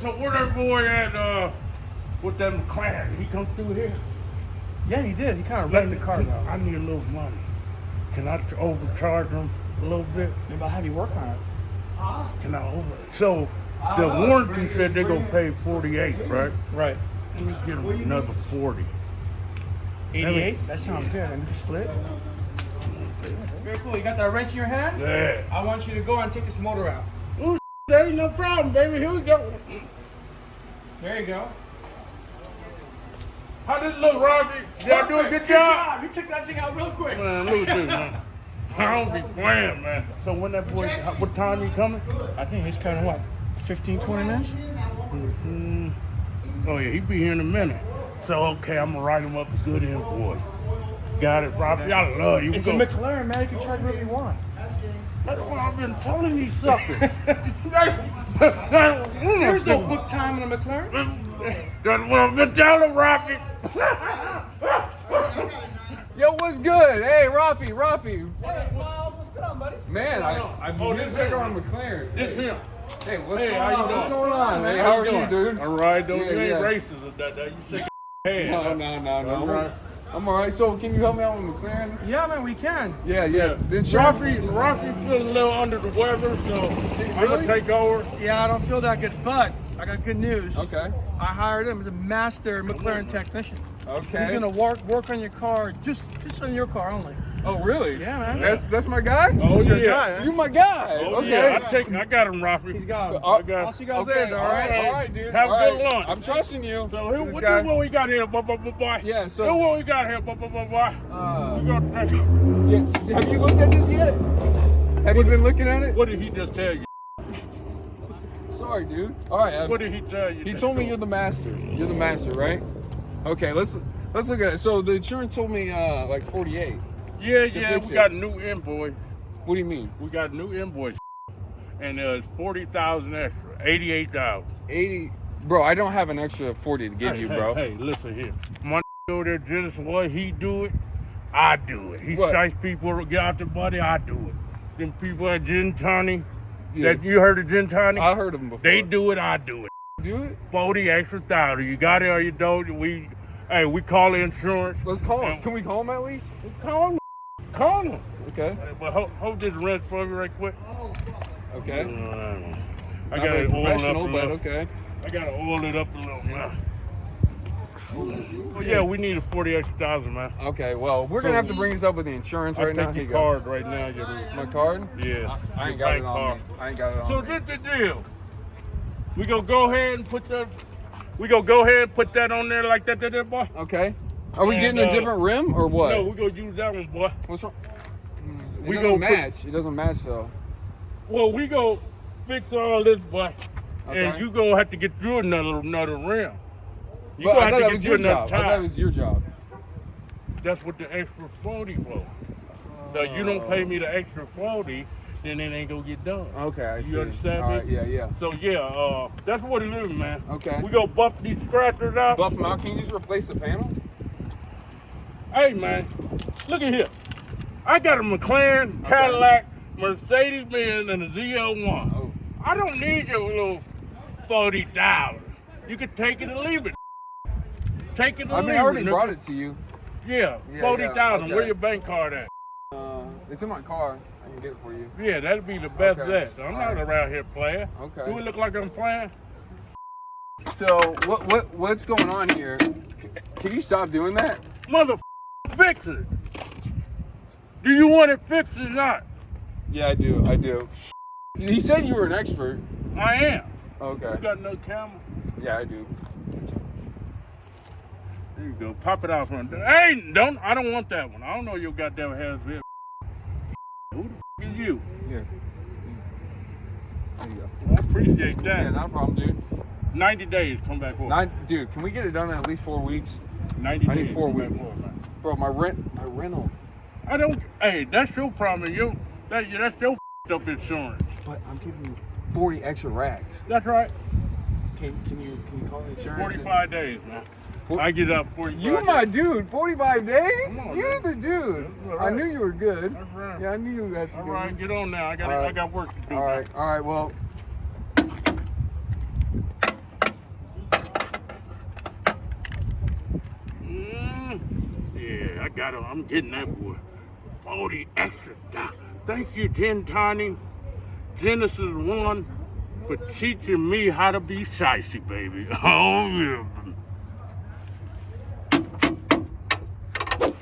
So where that boy at with that McLaren? He come through here? Yeah, he did. He kind of wrecked the car though. I need a little money. Can I overcharge him a little bit? Maybe I'll have you work on it. Can I over? So the warranty said they're gonna pay 48, right? Right. Let me get him another 40. 88? That sounds good. And we can split. Very cool. You got that wrench in your hand? Yeah. I want you to go and take this motor out. Oh, there ain't no problem, baby. Here we go. There you go. How this look, Robbie? Did I do a good job? You took that thing out real quick. Man, look at this, man. I don't be playing, man. So when that boy, what time he coming? I think he's coming, what, 15, 20 minutes? Mm-hmm. Oh, yeah, he be here in a minute. So, okay, I'm going to write him up a good invoice. Got it, Robbie? I love you. It's a McLaren, man. You can charge whatever you want. That's what I've been telling these suckers. There's no book time in a McLaren. That's what I've been telling Rocky. Yo, what's good? Hey, Rafi. Hey, Miles, what's going on, buddy? Man, I've been check on McLaren. This him. Hey, what's Hey, going how you on? doing? What's going on, man? How How are you you, dude? All right, don't Yeah, you ain't yeah. racist or that. You shake your head. No. All I'm all right. So, can you help me out with McLaren? Yeah, man, we can. Yeah. The insurance. Rocky feeling a little under the weather, so I'm Really? gonna take over. Yeah, I don't feel that good, but I got good news. Okay. I hired him as a master McLaren technician. Okay. He's gonna work on your car, just on your car only. Oh, really? Yeah, man. That's my guy. Oh He's your yeah. guy, huh? You my guy. Oh Okay. yeah. I got him, Rocky. He's got him. Oh, I'll see you guys Okay. later. All right, dude. Have a All good right. lunch. I'm trusting you. So here, This what guy. we got here, boy? Yeah, so- Here's what we got here, boy. We got Yeah. Have you looked at this yet? Have you been looking at it? What did he just tell you? Sorry, dude. All right. What did he tell you? He told me you're the master. You're the master, right? Okay, let's look at it. So the insurance told me like 48. Yeah, fix we it. got a new invoice. What do you mean? We got a new invoice, and it's 40,000 extra, 88,000. 80. Bro, I don't have an extra 40 to give you, bro. Hey, listen here. My over there, Dennis, what he do it, I do it. He What? shites people to get out the money, I do it. Them people at Gin Tony, Yeah. that you heard of Gin Tony? I heard of them before. They do it, I do it. do it. 40 extra thousand. You got it or you don't. We call the insurance. Let's call him. Can we call him at least? Call him. Call him. Okay. But hold this wrench for me right quick. Okay. I Not gotta very oil it up a professional, but little. okay. I gotta oil it up a little, man. Well, yeah, we need a 40 extra thousand, man. Okay. Well, we're gonna have to bring this up with the insurance I right now. take Here your you go. card right now. My card? Yeah. I ain't your got bank it on card. me. I ain't got it on So me. this the deal. We gonna go ahead and put that. We gonna go ahead and put that on there like that, boy. Okay. Are we And, getting a different rim or what? No, we gonna use that one, boy. What's wrong? It We doesn't gonna put- match. It doesn't match though. Well, we gonna fix all this, boy, and Okay. you gonna have to get through another rim. You But gonna I have thought to that get was through your another job. I thought tire. it was your job. That's what the extra 40 was. So you don't pay me the extra 40, then it ain't gonna get done. Okay, I see. You understand All me? right, yeah. So yeah, that's what it is, man. Okay. We gonna buff these scratchers out. Buff them out. Can you just replace the panel? Hey man, look at here. I got a McLaren, Cadillac, Mercedes-Benz, and a ZL1. Oh. I don't need your little $40. You can take it or leave it. Take it or I leave mean, it. I already nigga. brought it to you. Yeah, Yeah, 40,000. okay. Where your bank card at? It's in my car. I can get it for you. Yeah, that'd be the best Okay. bet. I'm not All right. around here playing. Okay. Do it look like I'm playing? So what's going on here? Can you stop doing that? Mother, fix it. Do you want it fixed or not? Yeah, I do. He said you were an expert. I am. Okay. You got no camera? Yeah, I do. There you go. Pop it out front. Hey, I don't want that one. I don't know your goddamn hands. Who the f is you? Yeah. There you go. Well, I appreciate that. Yeah, not a problem, dude. 90 days, come back over. Dude, can we get it done in at least 4 weeks? 90 I need days, 4 come back weeks. over, man. Bro, my rental. I don't. Hey, that's your problem. That's your f***ed up insurance. But I'm giving you 40 extra racks. That's right. Can you call the insurance? 45 days, man. For- I get up 45 You my dude, 45 days? Come on, You're man. the dude. That's I right. knew you were good. That's right. Yeah, I knew you had to All do right, it. get on now. I All right. got work to do. All right, well, I'm getting that boy. 40 extra. Thank you, Jen Tiny. Genesis 1 for teaching me how to be shicey, baby. Oh, yeah.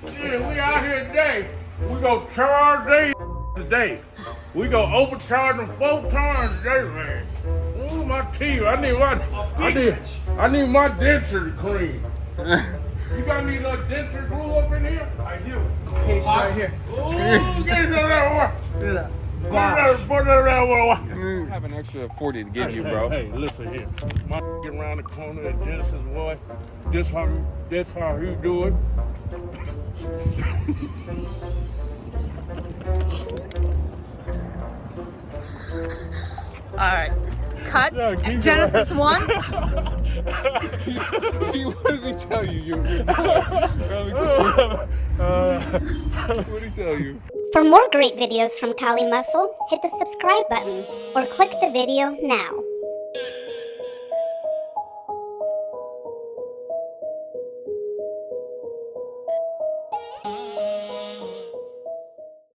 Yeah, we out here today. We gonna charge these today. We gonna overcharge them 4 times today, man. Ooh, my teeth. I need my denture clean. You got any little denture glue up in here? I do. Case right here. Ooh, get that one. Look at that. Put that one. I have an extra 40 to give you, bro. Hey, listen here. My get around the corner at Genesis, boy. This how you do it. All right. Cut. Yeah, keep Genesis going. 1. What does he tell you? What did he tell you? For more great videos from Kali Muscle, hit the subscribe button or click the video now.